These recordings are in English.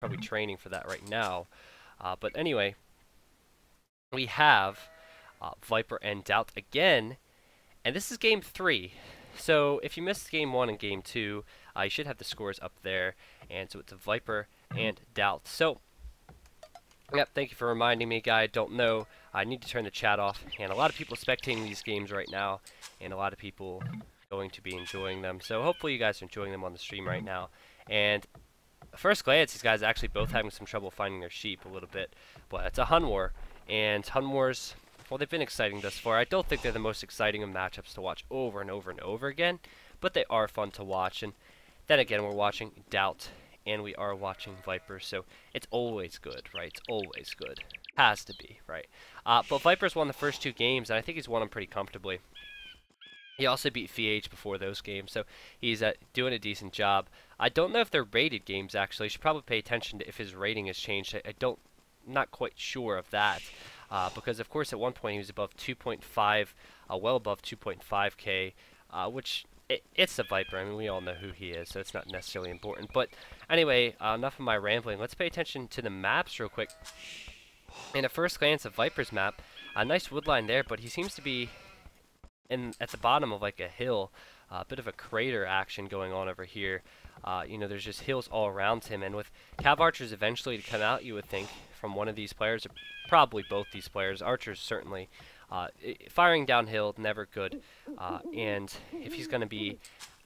probably training for that right now. But anyway, we have Viper and Daut again, and this is game 3. So if you missed game 1 and game 2, you should have the scores up there. And so it's a Viper and Daut. So, yep, thank you for reminding me, guy. I don't know. I need to turn the chat off. And a lot of people spectating these games right now, and a lot of people going to be enjoying them. So hopefully you guys are enjoying them on the stream right now. And at first glance, these guys are actually both having some trouble finding their sheep a little bit. But it's a Hun War. And Hun Wars, well, they've been exciting thus far. I don't think they're the most exciting of matchups to watch over and over and over again. But they are fun to watch. And then again, we're watching Daut. And we are watching Viper, so it's always good, right? It's always good. Has to be, right? But Viper's won the first 2 games, and I think he's won them pretty comfortably. He also beat VH before those games, so he's doing a decent job. I don't know if they're rated games, actually. You should probably pay attention to if his rating has changed. Not quite sure of that, because, of course, at one point he was above 2.5, well above 2.5K, which... It's the Viper. I mean, we all know who he is, so it's not necessarily important. But anyway, enough of my rambling. Let's pay attention to the maps real quick. In a first glance of Viper's map, a nice woodline there, but he seems to be at the bottom of like a hill. A bit of a crater action going on over here. You know, there's just hills all around him, and with Cav Archers eventually to come out, you would think, from one of these players, or probably both these players, Archers certainly, firing downhill, never good. And if he's going to be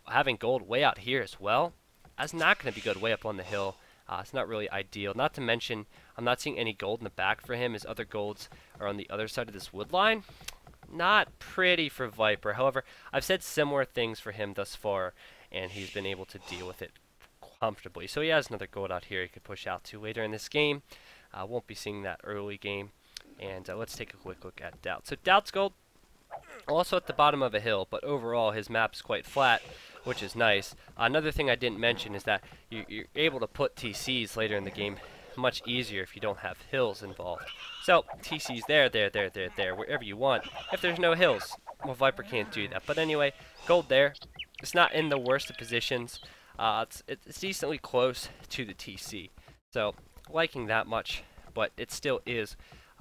having gold way out here as well, that's not going to be good way up on the hill. It's not really ideal. Not to mention, I'm not seeing any gold in the back for him. His other golds are on the other side of this wood line. Not pretty for Viper. However, I've said similar things for him thus far, and he's been able to deal with it comfortably. So he has another gold out here he could push out to later in this game. Won't be seeing that early game. And let's take a quick look at Daut. So Daut's gold, also at the bottom of a hill, but overall his map is quite flat, which is nice. Another thing I didn't mention is that you're able to put TCs later in the game much easier if you don't have hills involved. So TCs there, wherever you want. If there's no hills, well, Viper can't do that. But anyway, gold there. It's not in the worst of positions. It's decently close to the TC. So liking that much, but it still is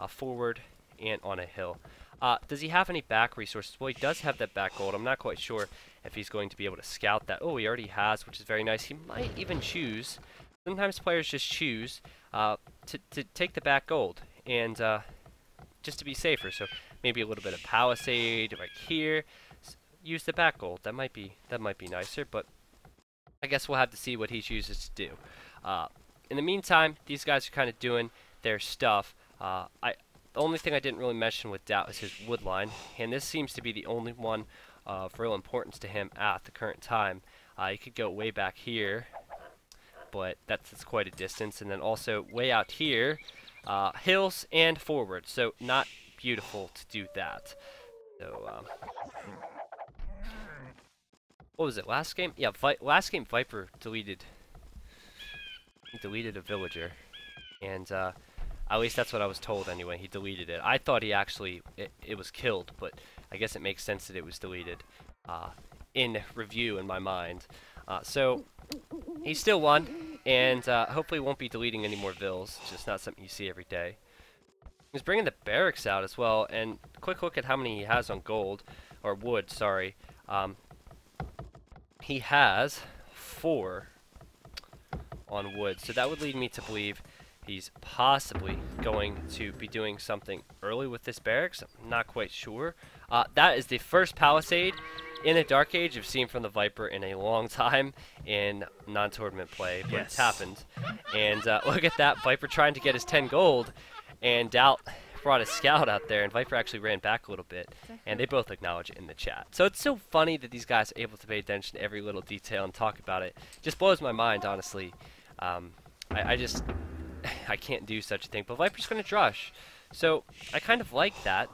forward and on a hill. Does he have any back resources? Well, he does have that back gold. I'm not quite sure if he's going to be able to scout that. Oh, he already has, which is very nice. He might even choose. Sometimes players just choose to take the back gold and just to be safer. So maybe a little bit of palisade right here. Use the back gold. That might be nicer, but I guess we'll have to see what he chooses to do. In the meantime, these guys are kind of doing their stuff. The only thing I didn't really mention with Daut is his wood line, and this seems to be the only one of real importance to him at the current time. He could go way back here, but that's quite a distance, and then also way out here, hills and forward, so not beautiful to do that. So, what was it, last game? Yeah, last game Viper deleted a villager, and at least that's what I was told anyway. He deleted it. I thought he actually, it was killed, but I guess it makes sense that it was deleted in review in my mind. So he still won, and hopefully won't be deleting any more vills. It's just not something you see every day. He's bringing the barracks out as well, and quick look at how many he has on gold, or wood, sorry. He has 4 on wood, so that would lead me to believe he's possibly going to be doing something early with this barracks. I'm not quite sure. That is the first palisade in a Dark Age I've seen from the Viper in a long time in non-tournament play, but it's happened. And look at that, Viper trying to get his 10 gold, and Daut brought a scout out there, and Viper actually ran back a little bit, and they both acknowledge it in the chat. So it's so funny that these guys are able to pay attention to every little detail and talk about it. Just blows my mind, honestly. I can't do such a thing, but Viper's going to drush. So I kind of like that.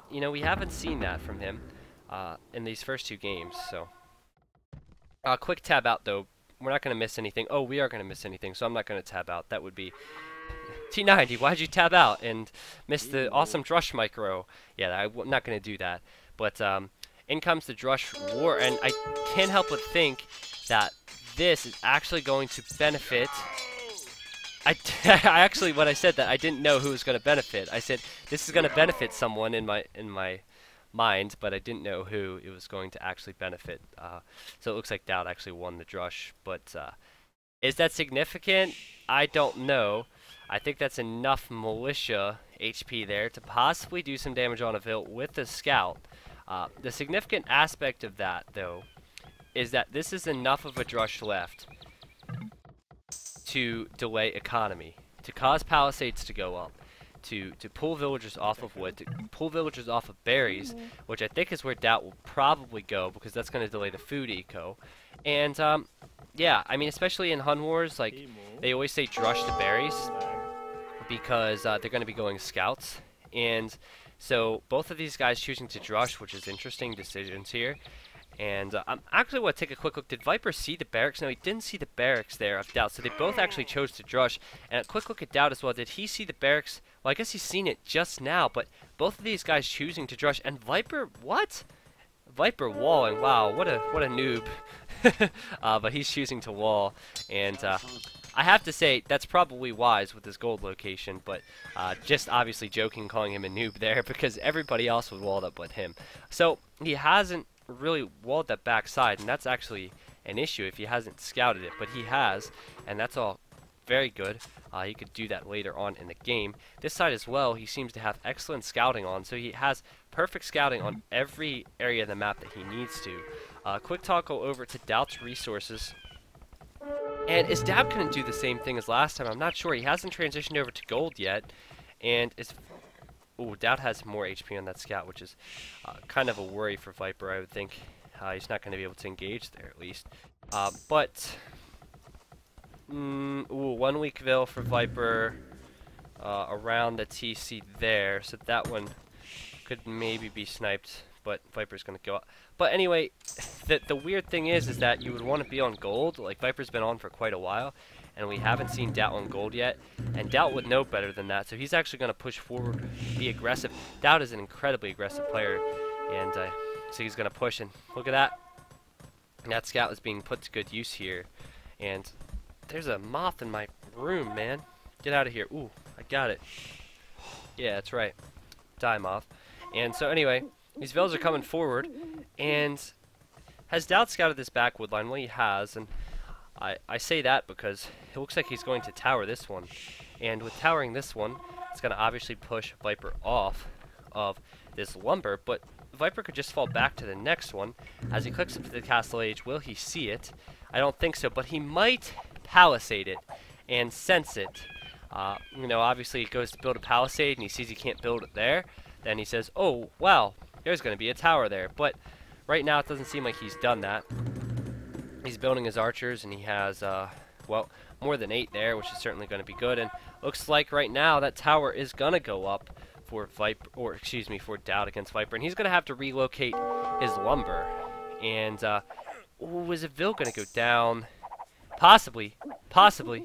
You know, we haven't seen that from him in these first 2 games. So quick tab out, though. We're not going to miss anything. Oh, we are going to miss anything, so I'm not going to tab out. That would be T90. Why'd you tab out and miss the awesome drush micro? Yeah, I'm not going to do that. But in comes the drush war, and I can't help but think that this is actually going to benefit I actually, when I said that, I didn't know who was going to benefit. I said this is going to benefit someone in my mind, but I didn't know who it was going to actually benefit. So it looks like Daut actually won the drush, but is that significant? I don't know. I think that's enough militia HP there to possibly do some damage on a Vilt with the scout. The significant aspect of that, though, is that this is enough of a drush left to delay economy, to cause palisades to go up, to pull villagers off of wood, to pull villagers off of berries, which I think is where Daut will probably go because that's going to delay the food eco. And yeah, I mean, especially in Hun Wars, like they always say drush to berries because they're going to be going scouts, and so both of these guys choosing to drush, which is interesting decisions here. And I actually want to take a quick look. Did Viper see the barracks? No, he didn't see the barracks there of Daut. So they both actually chose to drush. And a quick look at Daut as well. Did he see the barracks? Well, I guess he's seen it just now. But both of these guys choosing to drush. And Viper, what? Viper walling. Wow, what a noob. But he's choosing to wall. And I have to say, that's probably wise with his gold location. But just obviously joking, calling him a noob there. Because everybody else would wall up but him. So he hasn't really walled that backside, and that's actually an issue if he hasn't scouted it, but he has, and that's all very good. He could do that later on in the game. This side as well, he seems to have excellent scouting on, so he has perfect scouting on every area of the map that he needs to. Quick toggle over to Daut's resources, and is Daut going to do the same thing as last time? I'm not sure. He hasn't transitioned over to gold yet, and is ooh, Daut has more HP on that scout, which is kind of a worry for Viper, I would think. He's not going to be able to engage there, at least. But, ooh, 1 weak Vil for Viper around the TC there, so that one could maybe be sniped, but Viper's going to go up. But anyway, the weird thing is that you would want to be on gold. Like, Viper's been on for quite a while, and we haven't seen Daut on gold yet, and Daut would know better than that, so he's actually going to push forward, be aggressive. Daut is an incredibly aggressive player, and so he's going to push, and look at that. That scout is being put to good use here, and there's a moth in my room, man. Get out of here. Ooh, I got it. Yeah, that's right. Die, moth. And so anyway, these Vils are coming forward, and has Daut scouted this back wood line? Well, he has, and I say that because it looks like he's going to tower this one. And with towering this one, it's going to obviously push Viper off of this lumber, but Viper could just fall back to the next one. As he clicks up to the castle age, will he see it? I don't think so, but he might palisade it and sense it. You know, obviously he goes to build a palisade and he sees he can't build it there. Then he says, oh, wow, there's going to be a tower there. But right now it doesn't seem like he's done that. He's building his archers, and he has, well, more than 8 there, which is certainly going to be good. And looks like right now that tower is going to go up for Viper, or excuse me, for Daut against Viper. And he's going to have to relocate his lumber. And, ooh, is a Vil going to go down? Possibly. Possibly.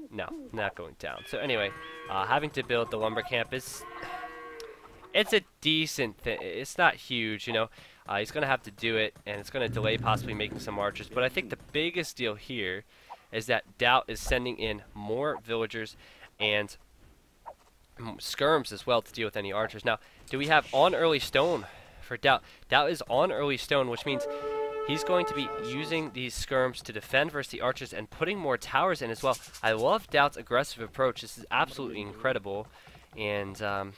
No, not going down. So anyway, having to build the lumber camp is, it's a decent thing. It's not huge, you know. He's going to have to do it, and it's going to delay possibly making some archers. But I think the biggest deal here is that Daut is sending in more villagers and skirms as well to deal with any archers. Now, do we have on early stone for Daut? Daut is on early stone, which means he's going to be using these skirms to defend versus the archers and putting more towers in as well. I love Daut's aggressive approach. This is absolutely incredible. And we'll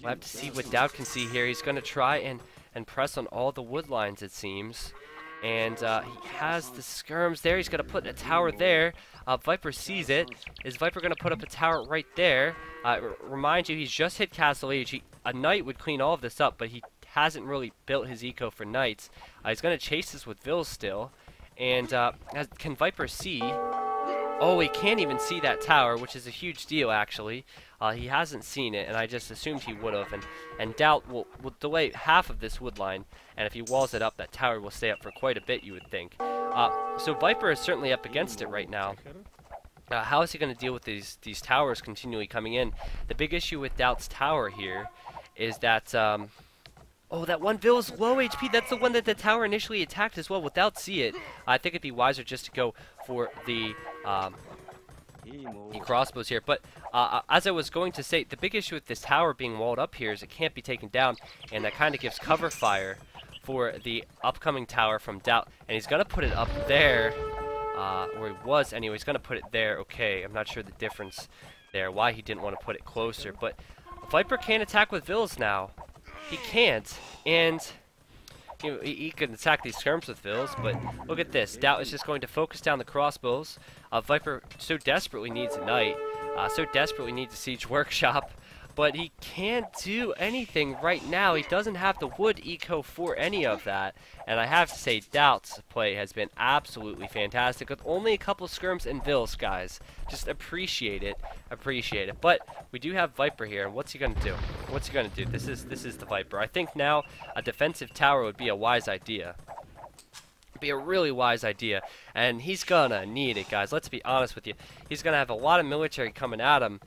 have to see what Daut can see here. He's going to try and press on all the wood lines, it seems. And he has the skirms there. He's going to put a tower there. Viper sees it. Is Viper going to put up a tower right there? Remind you, he's just hit Castle Age. A knight would clean all of this up, but he hasn't really built his eco for knights. He's going to chase this with Vils still. And can Viper see? Oh, he can't even see that tower, which is a huge deal, actually. He hasn't seen it, and I just assumed he would have. And Daut will delay half of this wood line, and if he walls it up, that tower will stay up for quite a bit, you would think. So Viper is certainly up against it right now. How is he going to deal with these towers continually coming in? The big issue with Daut's tower here is that... oh, that one Vil is low HP. That's the one that the tower initially attacked as well without see it. I think it'd be wiser just to go for the He crossbows here, but as I was going to say, the big issue with this tower being walled up here is it can't be taken down, and that kind of gives cover fire for the upcoming tower from Daut, and he's going to put it up there, or he was anyway. He's going to put it there. Okay, I'm not sure the difference there, why he didn't want to put it closer, but Viper can't attack with Vills now. He can't, and you know, he can attack these skirms with Vills, but look at this. Daut is just going to focus down the crossbows. Viper so desperately needs a knight, so desperately needs a siege workshop, but he can't do anything right now. He doesn't have the wood eco for any of that, and I have to say Daut's play has been absolutely fantastic with only a couple skirms and Vills, guys. Just appreciate it, appreciate it. But we do have Viper here, and what's he gonna do? What's he gonna do? This is the Viper. I think now a defensive tower would be a wise idea. Be a really wise idea, and he's gonna need it, guys. Let's be honest with you. He's gonna have a lot of military coming at him,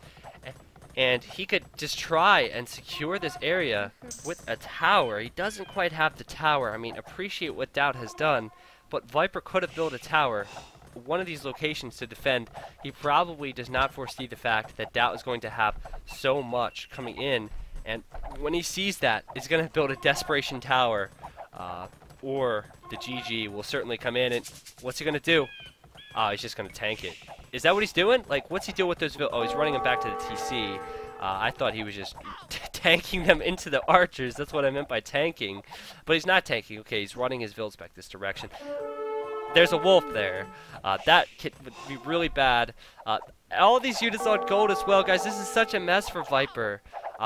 and he could just try and secure this area with a tower. He doesn't quite have the tower. I mean, appreciate what Daut has done, but Viper could have built a tower, one of these locations to defend. He probably does not foresee the fact that Daut is going to have so much coming in, and when he sees that, he's going to build a desperation tower, or the GG will certainly come in, and what's he going to do? He's just going to tank it. Is that what he's doing? Like, what's he doing with those? Oh, he's running them back to the TC. I thought he was just tanking them into the archers. That's what I meant by tanking. But he's not tanking. Okay, he's running his Vills back this direction. There's a wolf there. That would be really bad. All of these units on gold as well, guys. This is such a mess for Viper.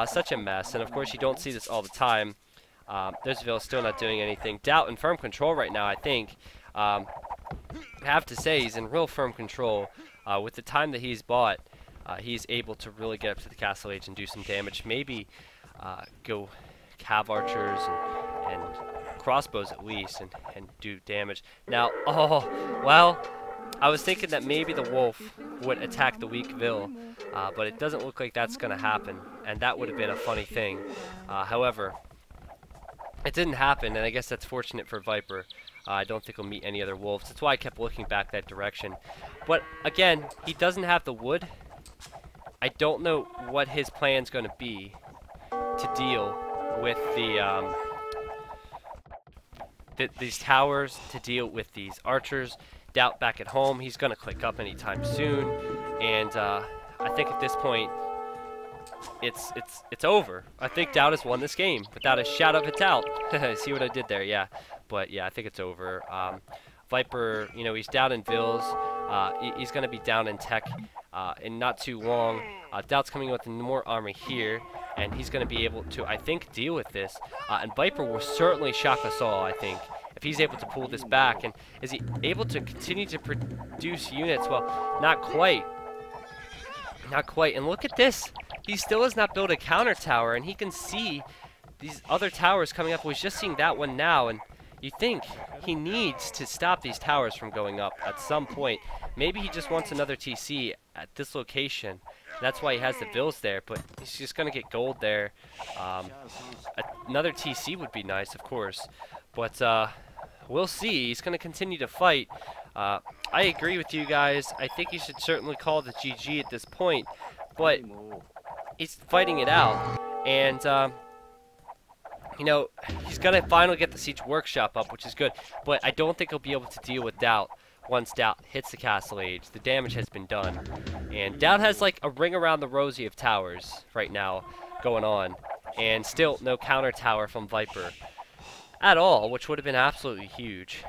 Such a mess. And, of course, you don't see this all the time. There's Vills still not doing anything. Daut in firm control right now, I think. I have to say he's in real firm control. With the time that he's bought, he's able to really get up to the castle age and do some damage. Maybe go cav archers and crossbows at least and do damage. Now, oh, well, I was thinking that maybe the wolf would attack the weak Vill, but it doesn't look like that's going to happen, and that would have been a funny thing. However, it didn't happen, and I guess that's fortunate for Viper. I don't think he'll meet any other wolves. That's why I kept looking back that direction. But, again, he doesn't have the wood. I don't know what his plan's going to be to deal with these towers, to deal with these archers. Daut back at home. He's going to click up anytime soon. And I think at this point, it's over. I think Daut has won this game without a shadow of a doubt. See what I did there? Yeah. But yeah, I think it's over. Viper, you know, he's down in Vills. He's going to be down in tech in not too long. Daut's coming with more army here, and he's going to be able to, I think, deal with this. And Viper will certainly shock us all, I think, if he's able to pull this back. And is he able to continue to produce units? Well, not quite. Not quite. And look at this. He still has not built a counter tower, and he can see these other towers coming up. We're just seeing that one now, and you think he needs to stop these towers from going up at some point. Maybe he just wants another TC at this location. That's why he has the Vills there, but he's just going to get gold there. Another TC would be nice, of course. But we'll see. He's going to continue to fight. I agree with you guys. I think he should certainly call the GG at this point. But he's fighting it out. And you know, he's going to finally get the siege workshop up, which is good. But I don't think he'll be able to deal with Daut once Daut hits the castle age. The damage has been done. And Daut has like a ring around the rosy of towers right now going on. And still no counter tower from Viper at all, which would have been absolutely huge.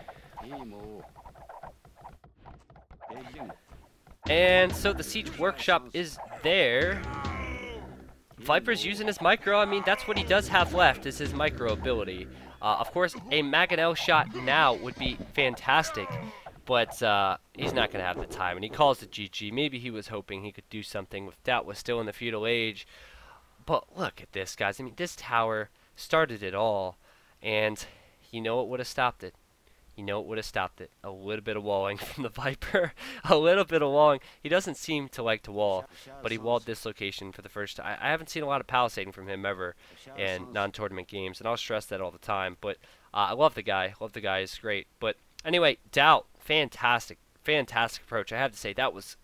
And so the siege workshop is there. Viper's using his micro. I mean, that's what he does have left, is his micro ability. Of course, a Mangonel shot now would be fantastic, but he's not going to have the time, and he calls it GG. Maybe he was hoping he could do something with Daut was still in the feudal age. But look at this, guys. I mean, this tower started it all, and you know what would have stopped it? You know what would have stopped it? A little bit of walling from the Viper. A little bit of walling. He doesn't seem to like to wall, but he walled this location for the first time. I haven't seen a lot of palisading from him ever in non-tournament games, and I'll stress that all the time. But I love the guy. Love the guy. He's great. But anyway, Daut, fantastic. Fantastic approach. I have to say, that was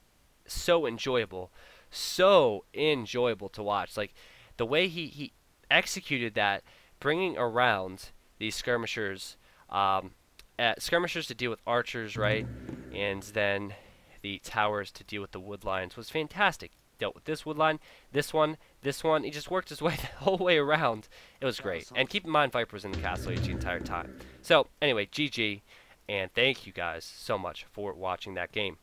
so enjoyable, so enjoyable to watch. Like the way he executed that, bringing around these skirmishers to deal with archers, right, and then the towers to deal with the wood lines was fantastic. Dealt with this wood line, this one, this one. He just worked his way the whole way around. It was great. And keep in mind, Viper's in the castle age the entire time. So anyway, GG, and thank you guys so much for watching that game.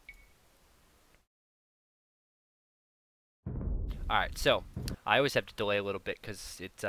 Alright, so I always have to delay a little bit because it's